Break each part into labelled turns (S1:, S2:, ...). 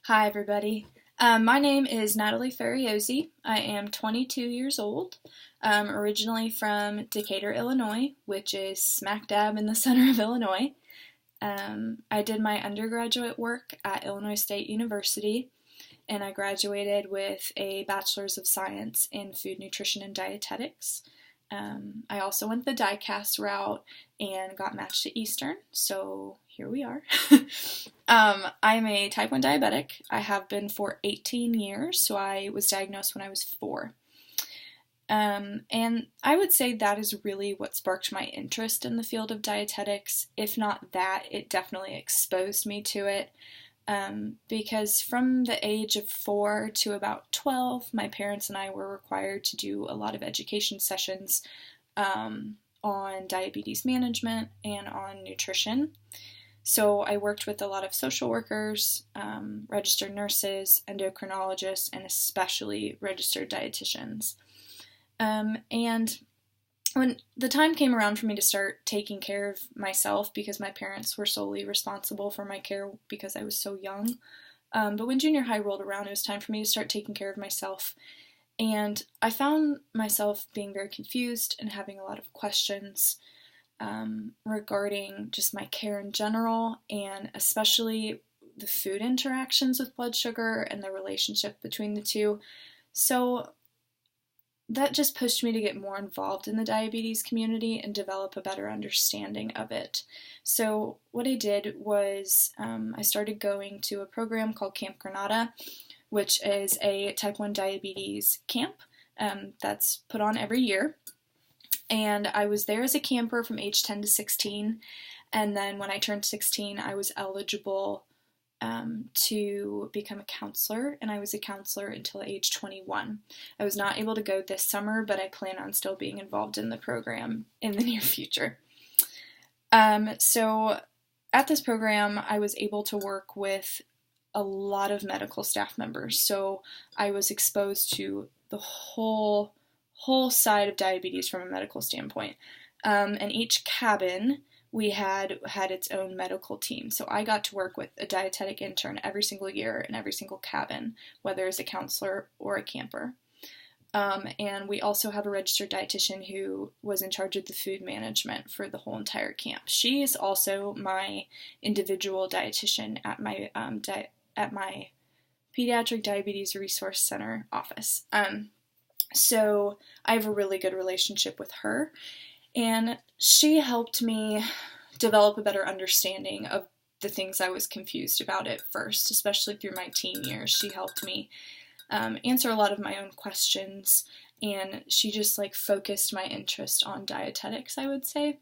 S1: Hi, everybody. My name is Natalie Ferriozzi. I am 22 years old, originally from Decatur, Illinois, which is smack dab in the center of Illinois. I did my undergraduate work at Illinois State University, and I graduated with a Bachelor's of Science in Food Nutrition and Dietetics. I also went the die-cast route and got matched to Eastern, so here we are. I'm a type 1 diabetic. I have been for 18 years, so I was diagnosed when I was 4. And I would say that is really what sparked my interest in the field of dietetics. If not that, it definitely exposed me to it. Because from the age of 4 to about 12, my parents and I were required to do a lot of education sessions on diabetes management and on nutrition. So I worked with a lot of social workers, registered nurses, endocrinologists, and especially registered dietitians. And when the time came around for me to start taking care of myself, because my parents were solely responsible for my care because I was so young, but when junior high rolled around, it was time for me to start taking care of myself. And I found myself being very confused and having a lot of questions regarding just my care in general, and especially the food interactions with blood sugar and the relationship between the two. So that just pushed me to get more involved in the diabetes community and develop a better understanding of it. So what I did was I started going to a program called Camp Granada, which is a type 1 diabetes camp that's put on every year. And I was there as a camper from age 10 to 16. And then when I turned 16, I was eligible to become a counselor, and I was a counselor until age 21. I was not able to go this summer, but I plan on still being involved in the program in the near future. So at this program, I was able to work with a lot of medical staff members. So I was exposed to the whole side of diabetes from a medical standpoint. And each cabin we had its own medical team. So I got to work with a dietetic intern every single year in every single cabin, whether as a counselor or a camper. And we also have a registered dietitian who was in charge of the food management for the whole entire camp. She is also my individual dietitian at my Pediatric Diabetes Resource Center office. So I have a really good relationship with her, and she helped me develop a better understanding of the things I was confused about at first, especially through my teen years. She helped me answer a lot of my own questions, and she just focused my interest on dietetics, I would say.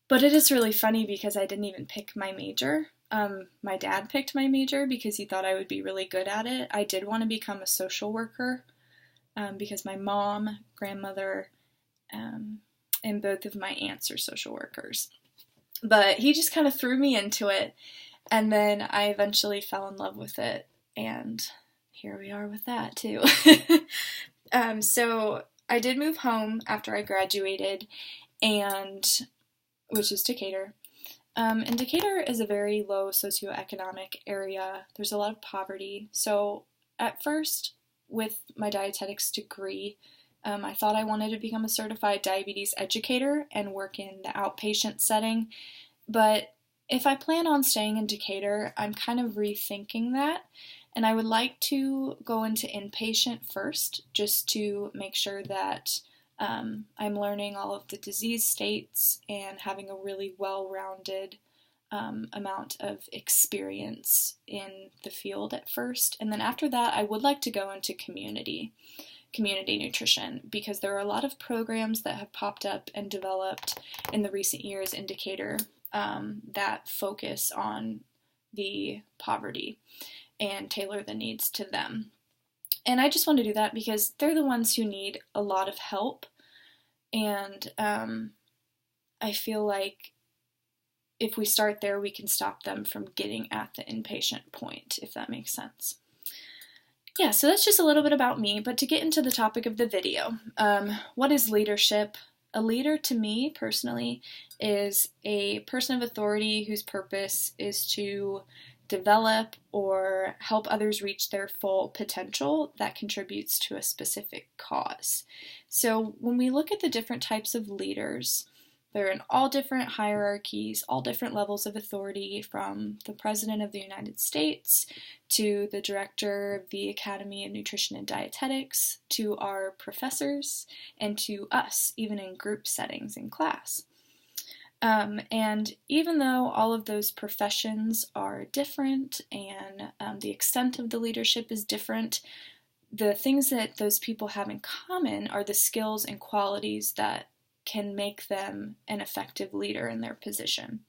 S1: But it is really funny because I didn't even pick my major. My dad picked my major because he thought I would be really good at it. I did want to become a social worker because my mom, grandmother, and both of my aunts are social workers. But he just kind of threw me into it, and then I eventually fell in love with it, and here we are with that too. So I did move home after I graduated, which is Decatur. And Decatur is a very low socioeconomic area. There's a lot of poverty. So at first, with my dietetics degree, I thought I wanted to become a certified diabetes educator and work in the outpatient setting. But if I plan on staying in Decatur, I'm kind of rethinking that. And I would like to go into inpatient first, just to make sure that I'm learning all of the disease states and having a really well-rounded amount of experience in the field at first. And then after that, I would like to go into community nutrition, because there are a lot of programs that have popped up and developed in the recent years in Decatur that focus on the poverty and tailor the needs to them. And I just want to do that because they're the ones who need a lot of help, and I feel like if we start there, we can stop them from getting at the inpatient point, if that makes sense. Yeah, so that's just a little bit about me, but to get into the topic of the video, what is leadership? A leader, to me personally, is a person of authority whose purpose is to develop or help others reach their full potential that contributes to a specific cause. So when we look at the different types of leaders, they're in all different hierarchies, all different levels of authority, from the President of the United States to the Director of the Academy of Nutrition and Dietetics, to our professors, and to us, even in group settings in class. And even though all of those professions are different and the extent of the leadership is different, the things that those people have in common are the skills and qualities that can make them an effective leader in their position.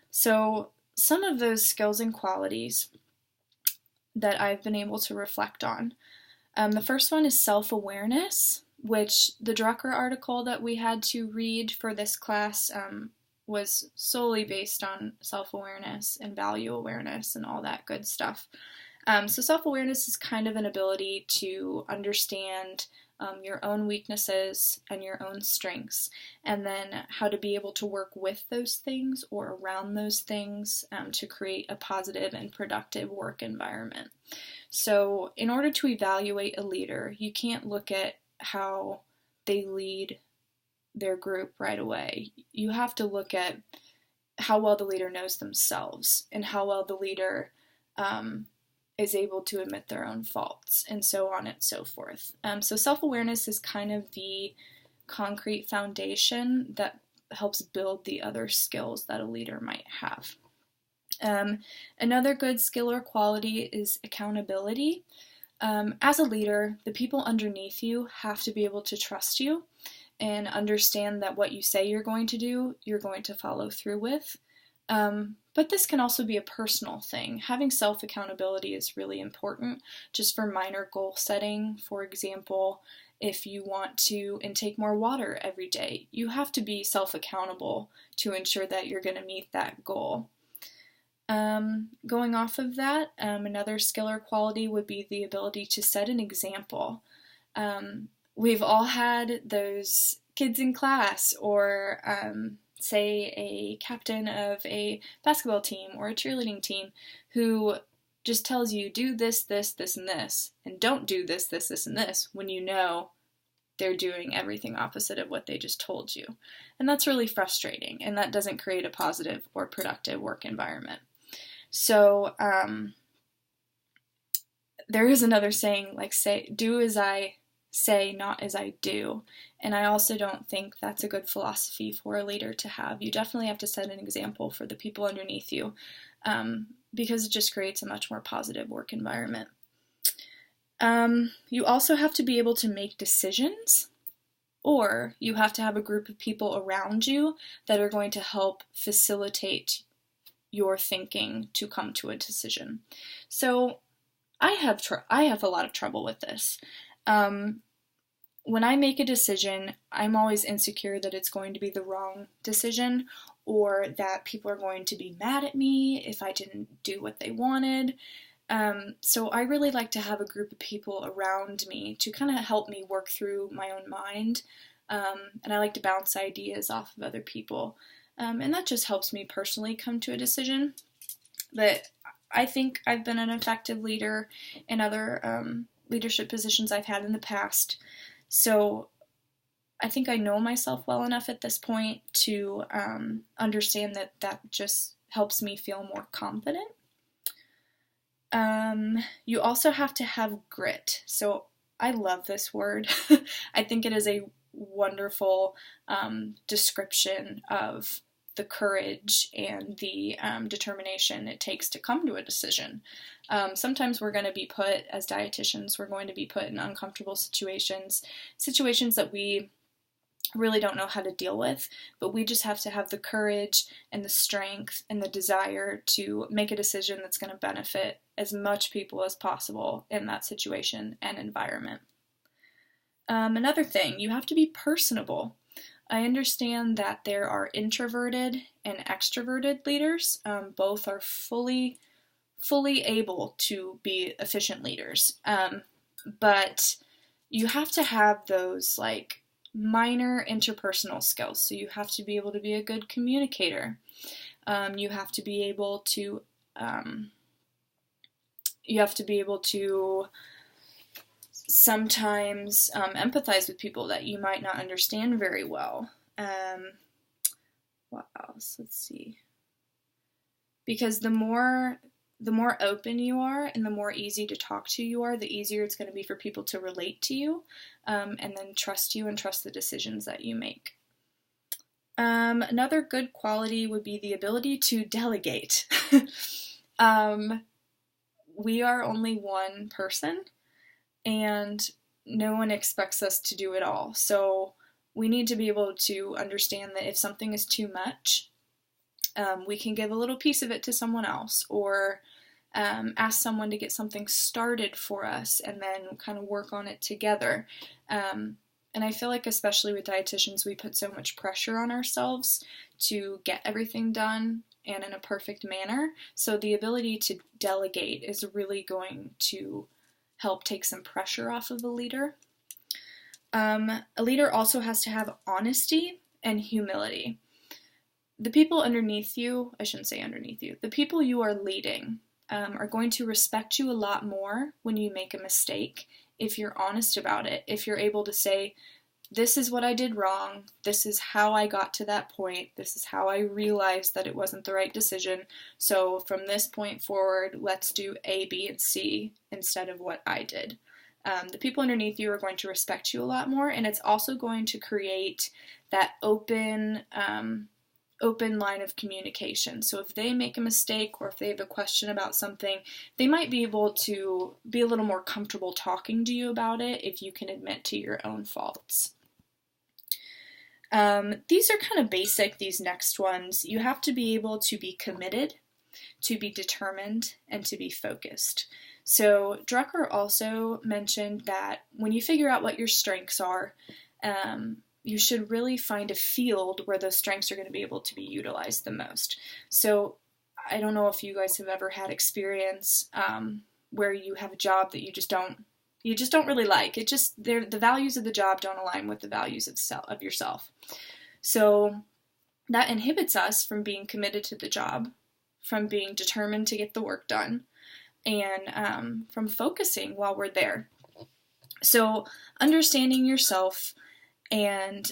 S1: So some of those skills and qualities that I've been able to reflect on. The first one is self-awareness, which the Drucker article that we had to read for this class was solely based on self-awareness and value awareness and all that good stuff. So self-awareness is kind of an ability to understand your own weaknesses and your own strengths, and then how to be able to work with those things or around those things to create a positive and productive work environment. So in order to evaluate a leader, you can't look at how they lead their group right away. You have to look at how well the leader knows themselves and how well the leader is able to admit their own faults, and so on and so forth. So self-awareness is kind of the concrete foundation that helps build the other skills that a leader might have. Another good skill or quality is accountability. As a leader, the people underneath you have to be able to trust you and understand that what you say you're going to do, you're going to follow through with. But this can also be a personal thing. Having self-accountability is really important just for minor goal setting. For example, if you want to intake more water every day, you have to be self-accountable to ensure that you're going to meet that goal. Going off of that, another skill or quality would be the ability to set an example. We've all had those kids in class, or say a captain of a basketball team or a cheerleading team, who just tells you, do this, this, this, and this, and don't do this, this, this, and this, when you know they're doing everything opposite of what they just told you. And that's really frustrating, and that doesn't create a positive or productive work environment. So there is another saying, like, say, do as I say, not as I do. And I also don't think that's a good philosophy for a leader to have. You definitely have to set an example for the people underneath you, because it just creates a much more positive work environment. You also have to be able to make decisions, or you have to have a group of people around you that are going to help facilitate your thinking to come to a decision. So I have a lot of trouble with this. When I make a decision, I'm always insecure that it's going to be the wrong decision, or that people are going to be mad at me if I didn't do what they wanted. So I really like to have a group of people around me to kind of help me work through my own mind, and I like to bounce ideas off of other people. And that just helps me personally come to a decision. But I think I've been an effective leader in other leadership positions I've had in the past. So I think I know myself well enough at this point to understand that that just helps me feel more confident. You also have to have grit. So I love this word. I think it is a wonderful description of the courage and the determination it takes to come to a decision. Sometimes we're going to be put, as dietitians, we're going to be put in uncomfortable situations that we really don't know how to deal with, but we just have to have the courage and the strength and the desire to make a decision that's going to benefit as much people as possible in that situation and environment. Another thing, you have to be personable. I understand that there are introverted and extroverted leaders. Both are fully able to be efficient leaders. But you have to have those like minor interpersonal skills. So you have to be able to be a good communicator. You have to be able to You have to be able to sometimes empathize with people that you might not understand very well. What else? Let's see. Because the more open you are and the more easy to talk to you are, the easier it's going to be for people to relate to you, and then trust you and trust the decisions that you make. Another good quality would be the ability to delegate. We are only one person, and no one expects us to do it all. So we need to be able to understand that if something is too much, we can give a little piece of it to someone else, or ask someone to get something started for us and then kind of work on it together. And I feel like especially with dietitians, we put so much pressure on ourselves to get everything done and in a perfect manner. So the ability to delegate is really going to help take some pressure off of the leader. A leader also has to have honesty and humility. The people underneath you, I shouldn't say underneath you, the people you are leading are going to respect you a lot more when you make a mistake if you're honest about it, if you're able to say, this is what I did wrong, this is how I got to that point, this is how I realized that it wasn't the right decision, so from this point forward, let's do A, B, and C instead of what I did. The people underneath you are going to respect you a lot more, and it's also going to create that open line of communication. So if they make a mistake or if they have a question about something, they might be able to be a little more comfortable talking to you about it if you can admit to your own faults. These are kind of basic, these next ones. You have to be able to be committed, to be determined, and to be focused. So Drucker also mentioned that when you figure out what your strengths are, you should really find a field where those strengths are going to be able to be utilized the most. So I don't know if you guys have ever had experience where you have a job that you just don't really like. The values of the job don't align with the values of yourself. So that inhibits us from being committed to the job, from being determined to get the work done, and from focusing while we're there. So understanding yourself and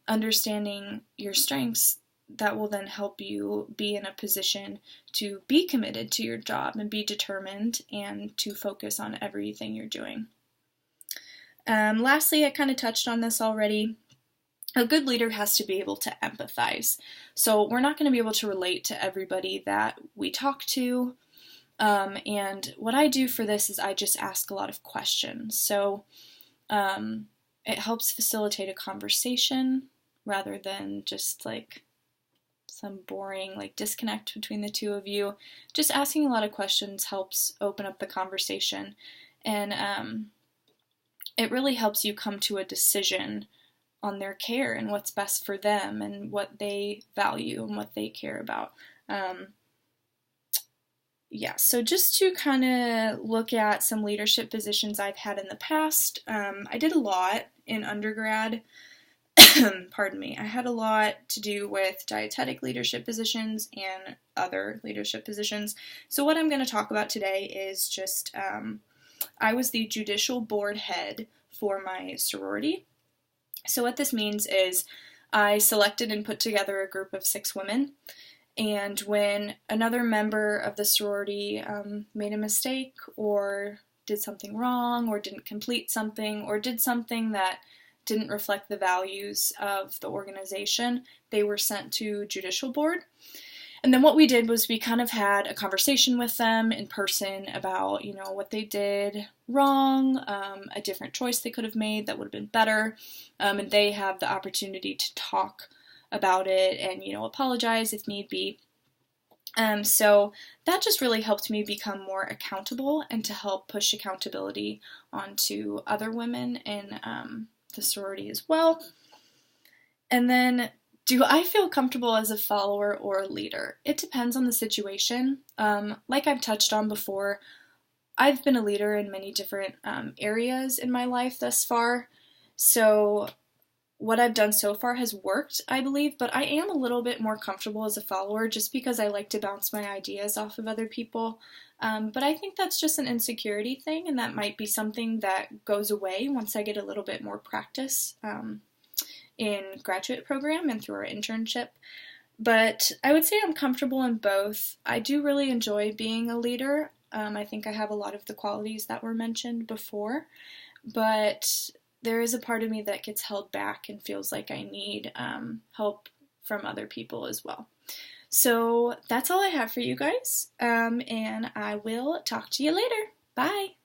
S1: understanding your strengths, that will then help you be in a position to be committed to your job and be determined and to focus on everything you're doing. Lastly, I kind of touched on this already. A good leader has to be able to empathize. So we're not going to be able to relate to everybody that we talk to. And what I do for this is I just ask a lot of questions. So it helps facilitate a conversation rather than just like some boring disconnect between the two of you. Just asking a lot of questions helps open up the conversation, and it really helps you come to a decision on their care and what's best for them and what they value and what they care about. So just to kind of look at some leadership positions I've had in the past, I did a lot in undergrad. Pardon me. I had a lot to do with dietetic leadership positions and other leadership positions. So what I'm going to talk about today is just, I was the judicial board head for my sorority. So what this means is I selected and put together a group of 6 women. And when another member of the sorority made a mistake or did something wrong or didn't complete something or did something that didn't reflect the values of the organization, they were sent to judicial board. And then what we did was we kind of had a conversation with them in person about, what they did wrong, a different choice they could have made that would have been better, and they have the opportunity to talk about it and, apologize if need be. So that just really helped me become more accountable and to help push accountability onto other women in the sorority as well. And then, do I feel comfortable as a follower or a leader? It depends on the situation. Like I've touched on before, I've been a leader in many different areas in my life thus far. So what I've done so far has worked, I believe, but I am a little bit more comfortable as a follower just because I like to bounce my ideas off of other people. But I think that's just an insecurity thing, and that might be something that goes away once I get a little bit more practice in graduate program and through our internship. But I would say I'm comfortable in both. I do really enjoy being a leader. I think I have a lot of the qualities that were mentioned before, but there is a part of me that gets held back and feels like I need help from other people as well. So that's all I have for you guys, and I will talk to you later. Bye!